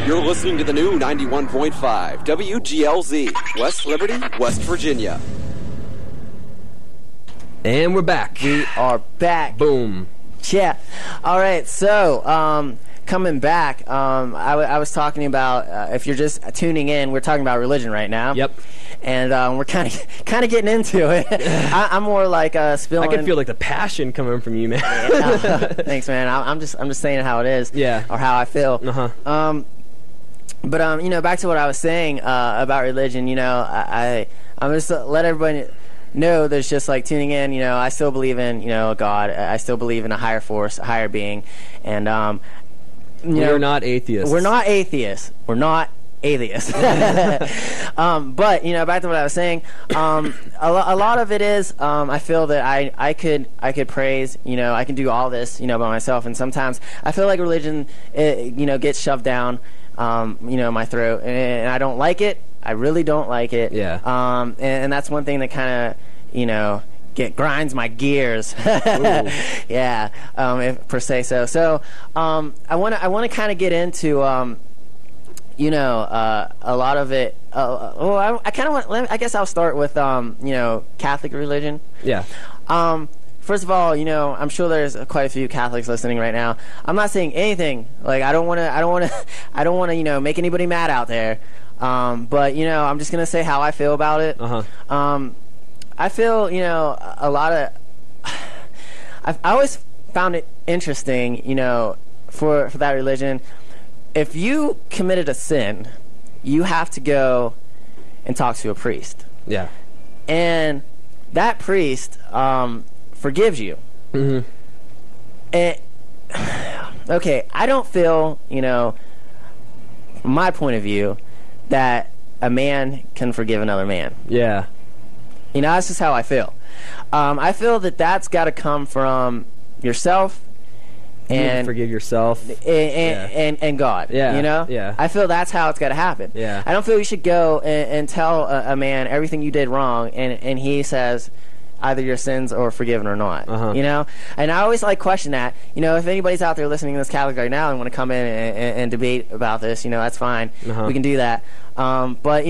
You're listening to the new 91.5 WGLZ, West Liberty, West Virginia. And we're back. We are back. Boom. Yeah. All right. So, coming back, I was talking about if you're just tuning in, we're talking about religion right now. Yep. And we're kind of getting into it. I'm more like spilling. I can feel like the passion coming from you, man. Thanks, man. I'm just saying how it is. Yeah. Or how I feel. Uh-huh. But back to what I was saying about religion. I'm just let everybody know there's just like tuning in. I still believe in God. I still believe in a higher force, a higher being, and we're not atheists. We're not atheists. We're not atheists. But back to what I was saying. A lot of it is I feel that I could praise. I can do all this by myself, and sometimes I feel like religion gets shoved down my throat, and I don't like it. I really don't like it. Yeah. And that's one thing that kind of grinds my gears. Yeah. If per se so. So I want to kind of get into a lot of it. I kind of want. I guess I'll start with Catholic religion. Yeah. First of all, I'm sure there's quite a few Catholics listening right now. I'm not saying anything. Like I don't want to make anybody mad out there. But I'm just gonna say how I feel about it. I feel a lot of. I always found it interesting, for that religion. If you committed a sin, you have to go and talk to a priest. Yeah. And that priest forgives you. Mm-hmm. And, okay, I don't feel, from my point of view, that a man can forgive another man. Yeah. That's just how I feel. I feel that that's got to come from yourself and forgive yourself and God. Yeah. Yeah. I feel that's how it's got to happen. Yeah. I don't feel you should go and tell a man everything you did wrong, and he says either your sins are forgiven or not. And I always question that. If anybody's out there listening to this Catholic right now and want to come in and debate about this, that's fine. We can do that. But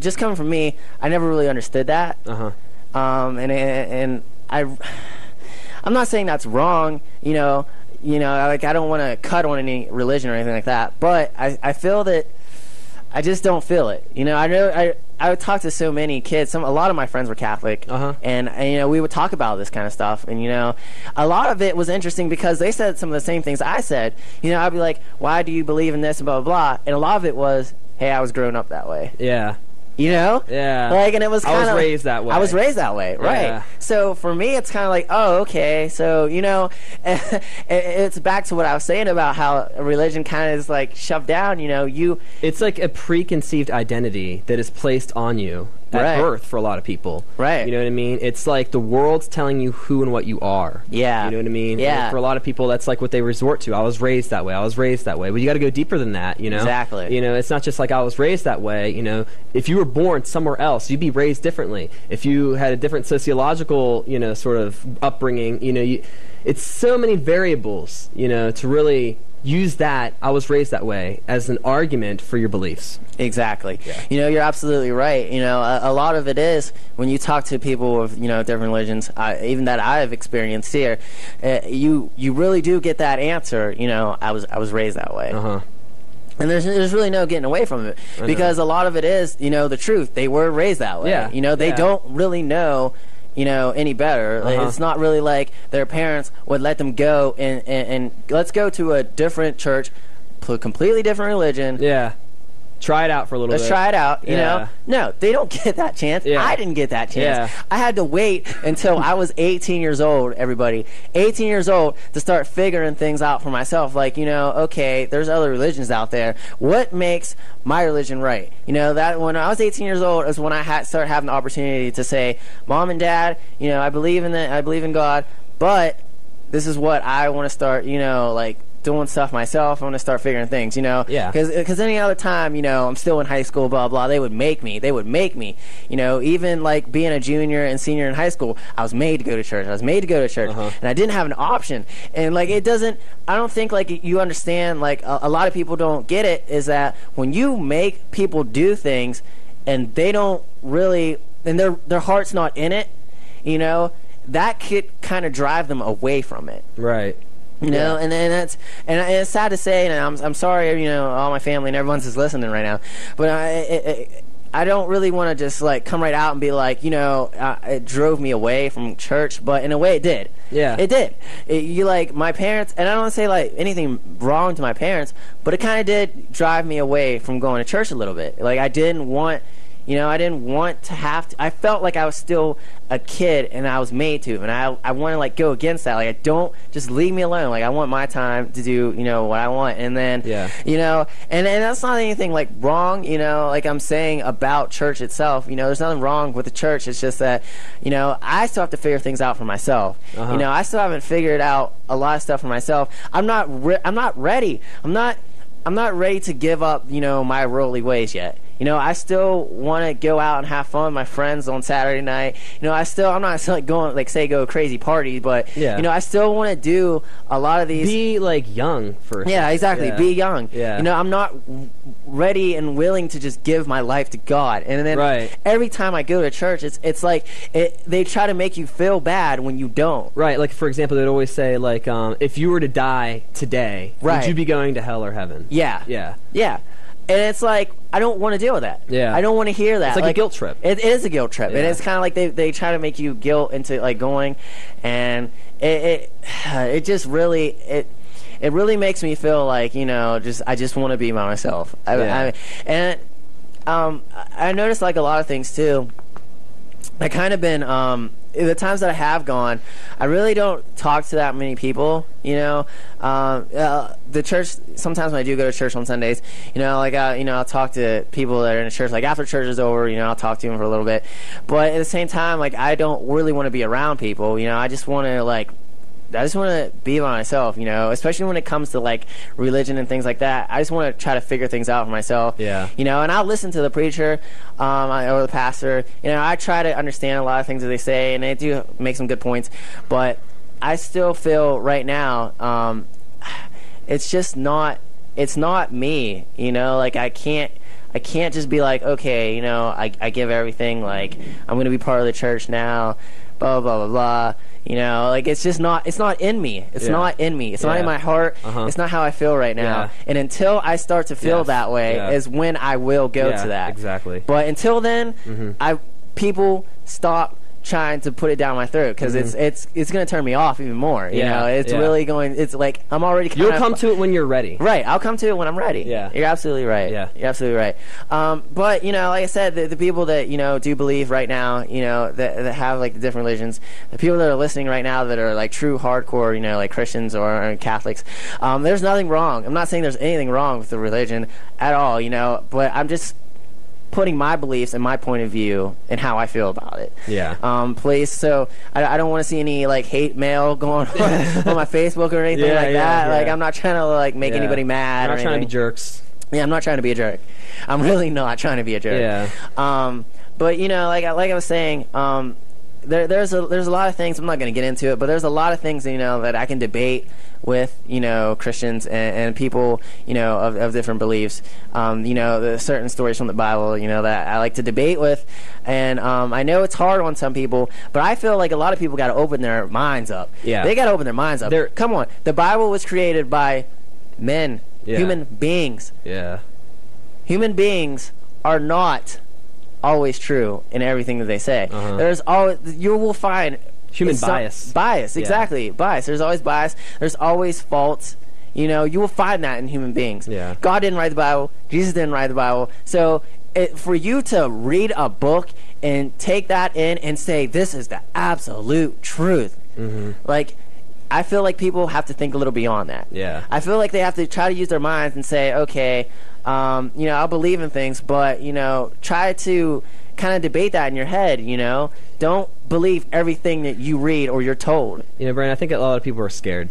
just coming from me, I never really understood that. And I'm not saying that's wrong. I don't want to cut on any religion or anything like that. But I feel that I just don't feel it. I know I would talk to so many kids. A lot of my friends were Catholic, and we would talk about this kind of stuff. And a lot of it was interesting because they said some of the same things I said. I'd be like, "Why do you believe in this?" and blah blah blah. And a lot of it was, "Hey, I was growing up that way." Yeah. Yeah. And it was kind of. I was raised that way. I was raised that way, right? Yeah. So for me, it's kind of like, oh, okay. So it's back to what I was saying about how religion kind of is like shoved down. It's like a preconceived identity that is placed on you at birth for a lot of people. Right. You know what I mean? It's like the world's telling you who and what you are. Yeah. You know what I mean? Yeah. And for a lot of people, that's like what they resort to. I was raised that way. I was raised that way. But you got to go deeper than that, Exactly. It's not just like I was raised that way. If you were born somewhere else, you'd be raised differently. If you had a different sociological, sort of upbringing, it's so many variables, to really use that "I was raised that way" as an argument for your beliefs. Exactly. Yeah. You're absolutely right. A lot of it is when you talk to people of different religions, even that I've experienced here, you really do get that answer. I was raised that way. And there's really no getting away from it because a lot of it is the truth. They were raised that way. Yeah. They don't really know any better. It's not really like their parents would let them go and let's go to a different church, completely different religion. Yeah. Try it out for a little bit. Let's try it out, Yeah. No, they don't get that chance. Yeah. I didn't get that chance. Yeah. I had to wait until I was 18 years old, everybody. 18 years old to start figuring things out for myself. Like, okay, there's other religions out there. What makes my religion right? That when I was 18 years old is when I started having the opportunity to say, Mom and Dad, I believe in God, but this is what I want to start, doing stuff myself. I want to start figuring things, you know. Yeah. Because any other time, you know, I'm still in high school, blah, blah, they would make me. You know, even like being a junior and senior in high school, I was made to go to church. And I didn't have an option. And like I don't think like you understand, like a lot of people don't get it, is that when you make people do things and they don't really, and their heart's not in it, you know, that could kind of drive them away from it. Right. You know, and then it's sad to say, and I'm sorry, you know, all my family and everyone's just listening right now, but I don't really want to just like come right out and be like, you know, it drove me away from church, but in a way it did. Yeah. It did. You like my parents, and I don't want to say like anything wrong to my parents, but it kind of did drive me away from going to church a little bit. Like I didn't want to have to. I felt like I was still a kid and I was made to, and I want to like go against that. Like I don't, just leave me alone. Like I want my time to do, you know, what I want. And then, you know, and that's not anything like wrong, you know, like I'm saying about church itself. You know, there's nothing wrong with the church. It's just that, you know, I still have to figure things out for myself. You know, I still haven't figured out a lot of stuff for myself. I'm not ready. I'm not ready to give up, you know, my worldly ways yet. You know, I still want to go out and have fun with my friends on Saturday night. You know, I'm not like going, like, say, go crazy party, but, you know, I still want to do a lot of these. Be, like, young first. Yeah, exactly. Yeah. Be young. Yeah. You know, I'm not ready and willing to just give my life to God. And then every time I go to church, it's like they try to make you feel bad when you don't. Right. Like, for example, they'd always say, like, if you were to die today, would you be going to hell or heaven? Yeah. Yeah. Yeah. And it's like, I don't want to deal with that. Yeah. I don't want to hear that. It's like a guilt trip. It is a guilt trip. Yeah. And it's kind of like they try to make you guilt into, like, going. And it just really, it really makes me feel like, you know, I just want to be by myself. I noticed, like, a lot of things, too. I kind of been, the times that I have gone, I really don't talk to that many people, you know. The church, sometimes when I do go to church on Sundays, you know, like, you know, I'll talk to people that are in the church, like, after church is over, you know, I'll talk to them for a little bit. But at the same time, like, I don't really want to be around people, you know. I just want to be by myself, you know, especially when it comes to, like, religion and things like that. I just want to try to figure things out for myself. Yeah. You know, and I'll listen to the preacher or the pastor. You know, I try to understand a lot of things that they say, and they do make some good points. But I still feel right now it's just not – it's not me, you know. Like, I can't just be like, okay, you know, I give everything. Like, I'm going to be part of the church now, blah, blah, blah, blah. You know, like, it's just not, it's not in me. It's not in me. It's not in my heart. It's not how I feel right now. Yeah. And until I start to feel that way is when I will go to that. Exactly. But until then, people stop trying to put it down my throat, because it's going to turn me off even more. You know, it's really going. It's like I'm already. You'll come to it when you're ready. Right, I'll come to it when I'm ready. Yeah, you're absolutely right. Yeah, you're absolutely right. But you know, like I said, the people that, you know, do believe right now, you know, that have, like, the different religions, the people that are listening right now that are, like, true hardcore, you know, like Christians or Catholics, there's nothing wrong. I'm not saying there's anything wrong with the religion at all, you know, but I'm just putting my beliefs and my point of view and how I feel about it. Yeah. Please. So I don't want to see any, like, hate mail going on my Facebook or anything like that. Like, I'm not trying to, like, make anybody mad. I'm not trying to be jerks. Yeah, I'm not trying to be a jerk. I'm really not trying to be a jerk. Yeah. But, you know, like I was saying, there's a lot of things. I'm not going to get into it, but there's a lot of things, you know, that I can debate with, you know, Christians and people, you know, of different beliefs. You know, there's certain stories from the Bible, you know, that I like to debate with. And I know it's hard on some people, but I feel like a lot of people got to open their minds up. Yeah. They got to open their minds up. Come on. The Bible was created by men, human beings. Yeah. Human beings are not always true in everything that they say. There's always, you will find human bias. Exactly. Bias. There's always bias. There's always faults. You know, you will find that in human beings. Yeah. God didn't write the Bible. Jesus didn't write the Bible. So for you to read a book and take that in and say, this is the absolute truth, like, I feel like people have to think a little beyond that. Yeah. I feel like they have to try to use their minds and say, okay, you know, I'll believe in things, but, you know, try to kind of debate that in your head, you know. Don't believe everything that you read or you're told. You know, Brandon, I think a lot of people are scared.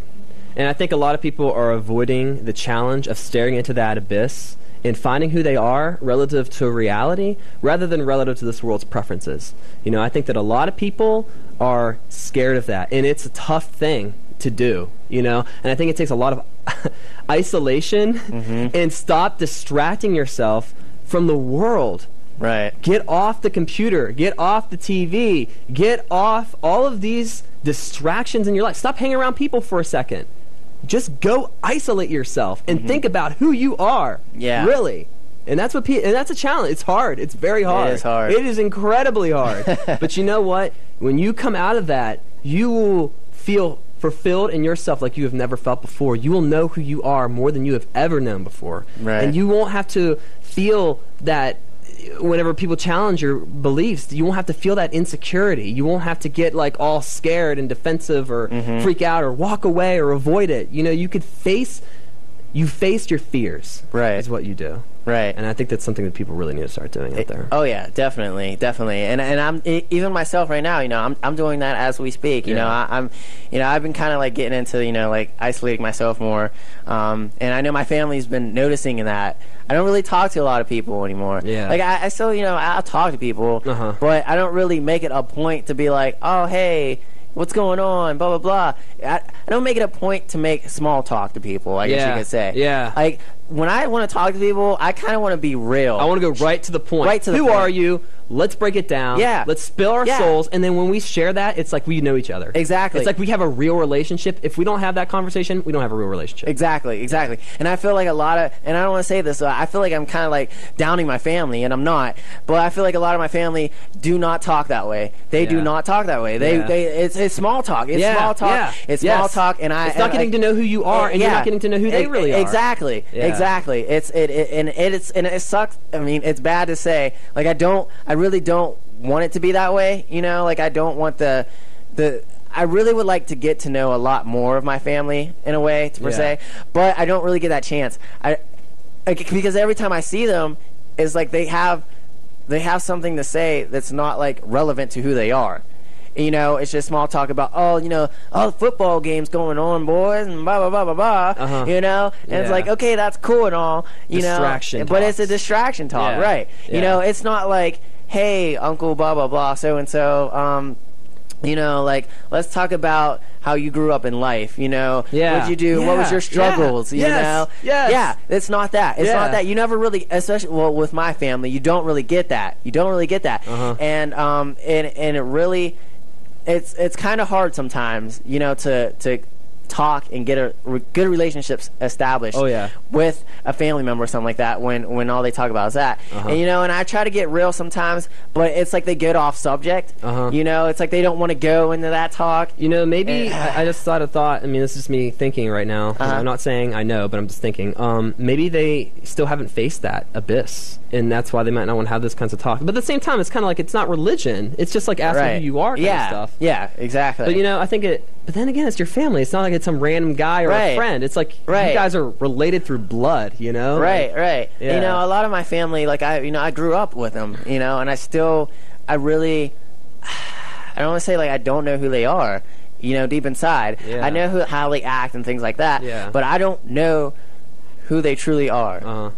And I think a lot of people are avoiding the challenge of staring into that abyss and finding who they are relative to reality rather than relative to this world's preferences. You know, I think that a lot of people are scared of that, and it's a tough thing to do, you know? And I think it takes a lot of isolation and stop distracting yourself from the world. Right. Get off the computer, get off the TV, get off all of these distractions in your life. Stop hanging around people for a second. Just go isolate yourself and think about who you are. Yeah. Really. And that's what and that's a challenge. It's hard. It's very hard. It is hard. It is incredibly hard. But you know what? When you come out of that, you will feel fulfilled in yourself like you have never felt before. You will know who you are more than you have ever known before. Right. And you won't have to feel that whenever people challenge your beliefs, you won't have to feel that insecurity. You won't have to get like all scared and defensive or freak out or walk away or avoid it. You know, you faced your fears. Right. Is what you do. Right. And I think that's something that people really need to start doing out there. Oh yeah, definitely. And I'm even myself right now. You know, I'm doing that as we speak. You know, I've been kind of like getting into like isolating myself more. And I know my family's been noticing that. I don't really talk to a lot of people anymore. Yeah. Like I still, I'll talk to people, but I don't really make it a point to be like, oh hey, what's going on, blah blah blah. I don't make it a point to make small talk to people, I guess you could say. Yeah. Like when I want to talk to people, I kind of want to be real. I want to go right to the point. Right to the Who point. are you? Let's break it down. Yeah. Let's spill our souls, and then when we share that, it's like we know each other. Exactly. It's like we have a real relationship. If we don't have that conversation, we don't have a real relationship. Exactly. And I feel like and I don't want to say this, I feel like I'm kind of like downing my family, and I'm not. But I feel like a lot of my family do not talk that way. They do not talk that way. It's small talk. It's small talk. Yeah. It's small talk, and it's not getting to know who you are, and you're not getting to know who they really are. Exactly. Yeah. Exactly. It sucks. I mean, it's bad to say. Like I really don't want it to be that way, like I don't want I really would like to get to know a lot more of my family in a way per se, but I don't really get that chance. Because every time I see them, it's like they have something to say that's not like relevant to who they are. It's just small talk about the football game's going on, boys, and blah blah blah blah blah. And it's like, okay, that's cool and all, distraction but it's a distraction talk, right? It's not like, hey, Uncle blah blah blah, so and so, like let's talk about how you grew up in life. What'd you do? What was your struggles? Yes. Yeah, it's not that. It's not that. You never really, especially with my family, you don't really get that. And it really. It's kind of hard sometimes, to talk and get good relationships established with a family member or something like that when all they talk about is that. And and I try to get real sometimes, but it's like they get off subject. It's like they don't want to go into that talk. Maybe I just thought a thought. I mean, this is me thinking right now. I'm not saying I know, but I'm just thinking maybe they still haven't faced that abyss, and that's why they might not want to have this kinds of talk. But at the same time, it's kind of like it's not religion. It's just like asking who you are kind of stuff. Yeah, exactly. But I think but then again, it's your family. It's not like it's some random guy or a friend. It's like you guys are related through blood, Right. Yeah. A lot of my family, like I grew up with them, and I don't want to say like I don't know who they are, deep inside. Yeah. I know how they act and things like that, but I don't know who they truly are.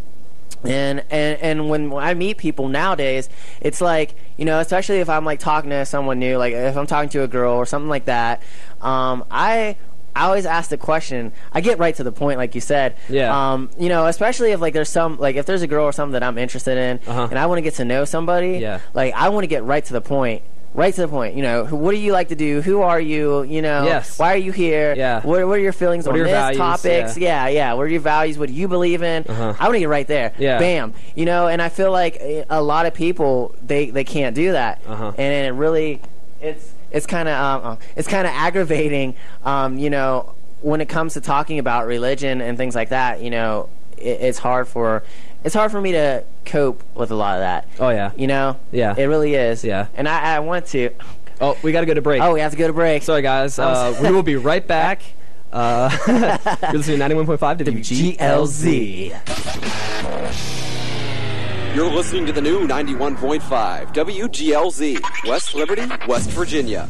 And when I meet people nowadays, it's like, especially if I'm like talking to someone new, like if I'm talking to a girl or something like that, I always ask the question. I get right to the point, like you said. Yeah. Especially if like there's if there's a girl or something that I'm interested in, and I want to get to know somebody. Yeah. Like I want to get right to the point. What do you like to do? Who are you? Yes. Why are you here? Yeah. What are your feelings on your this values? topics? Yeah. What are your values? What do you believe in? I want to get right there. Yeah. Bam. And I feel like a lot of people they can't do that, and it really it's kind of aggravating. When it comes to talking about religion and things like that, it's hard for me to cope with a lot of that. Oh yeah. Yeah. It really is. Yeah. And I want to. Oh, we got to go to break. Oh, we have to go to break. Sorry, guys. We will be right back. You're listening to 91.5 WGLZ. You're listening to the new 91.5 WGLZ, West Liberty, West Virginia.